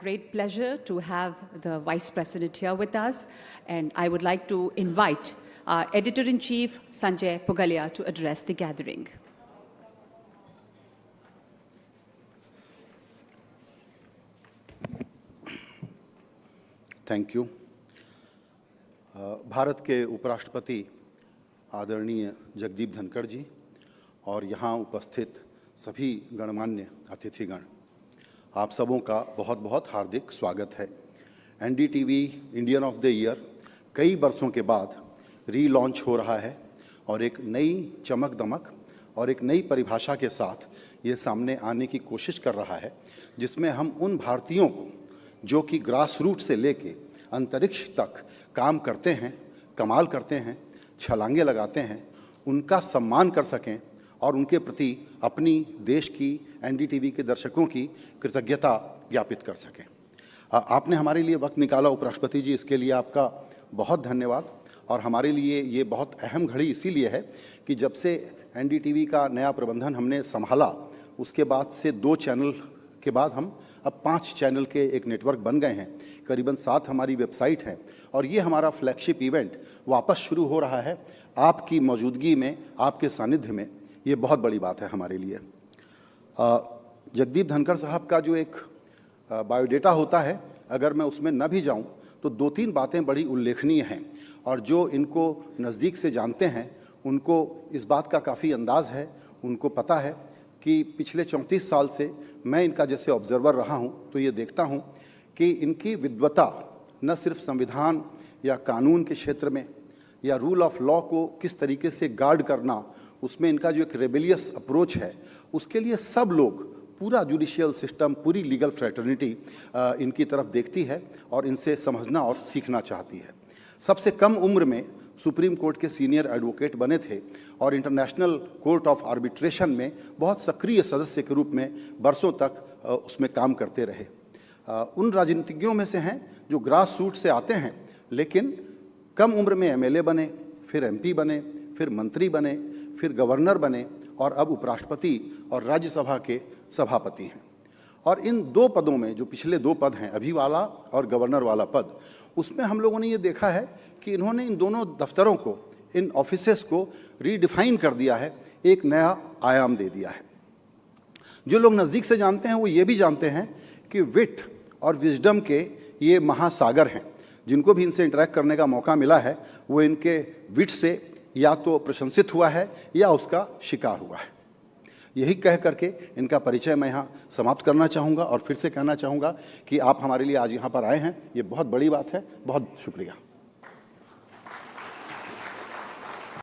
Great pleasure to have the Vice President here with us, and I would like to invite our Editor-in-Chief, Sanjay Pugalia, to address the gathering. Thank you. Bharat के उपराष्ट्रपति आदरणीय जगदीप धनखड़ जी और यहाँ उपस्थित सभी गणमान्य अतिथिगण, आप सबों का बहुत बहुत हार्दिक स्वागत है। NDTV Indian of the year कई बरसों के बाद रीलॉन्च हो रहा है और एक नई चमक दमक और एक नई परिभाषा के साथ ये सामने आने की कोशिश कर रहा है, जिसमें हम उन भारतीयों को जो कि ग्रास रूट से लेके अंतरिक्ष तक काम करते हैं, कमाल करते हैं, छलांगे लगाते हैं, उनका सम्मान कर सकें और उनके प्रति अपनी देश की एनडीटीवी के दर्शकों की कृतज्ञता ज्ञापित कर सकें। आपने हमारे लिए वक्त निकाला उपराष्ट्रपति जी, इसके लिए आपका बहुत धन्यवाद। और हमारे लिए ये बहुत अहम घड़ी इसीलिए है कि जब से एनडीटीवी का नया प्रबंधन हमने संभाला, उसके बाद से 2 चैनल के बाद हम अब 5 चैनल के एक नेटवर्क बन गए हैं। करीबन 7 हमारी वेबसाइट हैं और ये हमारा फ्लैगशिप इवेंट वापस शुरू हो रहा है आपकी मौजूदगी में, आपके सानिध्य में। ये बहुत बड़ी बात है हमारे लिए। जगदीप धनखड़ साहब का जो एक बायोडेटा होता है, अगर मैं उसमें न भी जाऊं तो 2-3 बातें बड़ी उल्लेखनीय हैं और जो इनको नज़दीक से जानते हैं उनको इस बात का काफ़ी अंदाज़ है। उनको पता है कि पिछले 34 साल से मैं इनका जैसे ऑब्जर्वर रहा हूं तो ये देखता हूं कि इनकी विद्वता न सिर्फ संविधान या कानून के क्षेत्र में या रूल ऑफ लॉ को किस तरीके से गार्ड करना, उसमें इनका जो एक रेबेलियस अप्रोच है, उसके लिए सब लोग, पूरा जुडिशियल सिस्टम, पूरी लीगल फ्रेटर्निटी इनकी तरफ देखती है और इनसे समझना और सीखना चाहती है। सबसे कम उम्र में सुप्रीम कोर्ट के सीनियर एडवोकेट बने थे और इंटरनेशनल कोर्ट ऑफ आर्बिट्रेशन में बहुत सक्रिय सदस्य के रूप में बरसों तक उसमें काम करते रहे। उन राजनीतिज्ञों में से हैं जो ग्रास रूट से आते हैं, लेकिन कम उम्र में एमएलए बने, फिर एमपी बने, फिर मंत्री बने, फिर गवर्नर बने और अब उपराष्ट्रपति और राज्यसभा के सभापति हैं। और इन 2 पदों में, जो पिछले 2 पद हैं, अभी वाला और गवर्नर वाला पद, उसमें हम लोगों ने ये देखा है कि इन्होंने इन दोनों दफ्तरों को, इन ऑफिसेस को रीडिफाइन कर दिया है, एक नया आयाम दे दिया है। जो लोग नज़दीक से जानते हैं वो ये भी जानते हैं कि विट और विजडम के ये महासागर हैं। जिनको भी इनसे इंटरेक्ट करने का मौका मिला है वो इनके विट से या तो प्रशंसित हुआ है या उसका शिकार हुआ है। यही कह करके इनका परिचय मैं यहाँ समाप्त करना चाहूँगा और फिर से कहना चाहूँगा कि आप हमारे लिए आज यहाँ पर आए हैं, ये बहुत बड़ी बात है। बहुत शुक्रिया।